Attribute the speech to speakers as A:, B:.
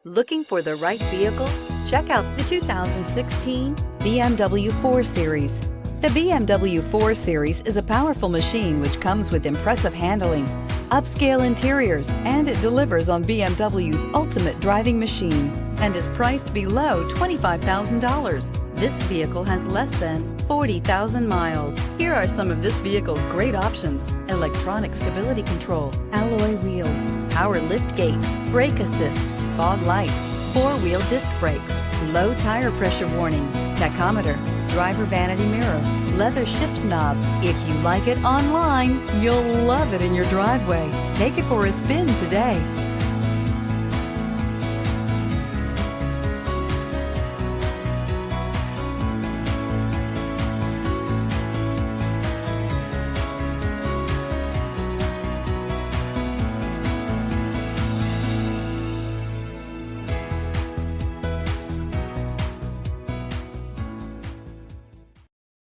A: Looking for the right vehicle? Check out the 2016 BMW 4 Series. The BMW 4 Series is a powerful machine which comes with impressive handling, upscale interiors, and it delivers on BMW's ultimate driving machine and is priced below $25,000. This vehicle has less than 40,000 miles. Here are some of this vehicle's great options: electronic stability control, alloy wheels, power liftgate, brake assist, fog lights, four-wheel disc brakes, low tire pressure warning, tachometer, driver vanity mirror, leather shift knob. If you like it online, you'll love it in your driveway. Take it for a spin today.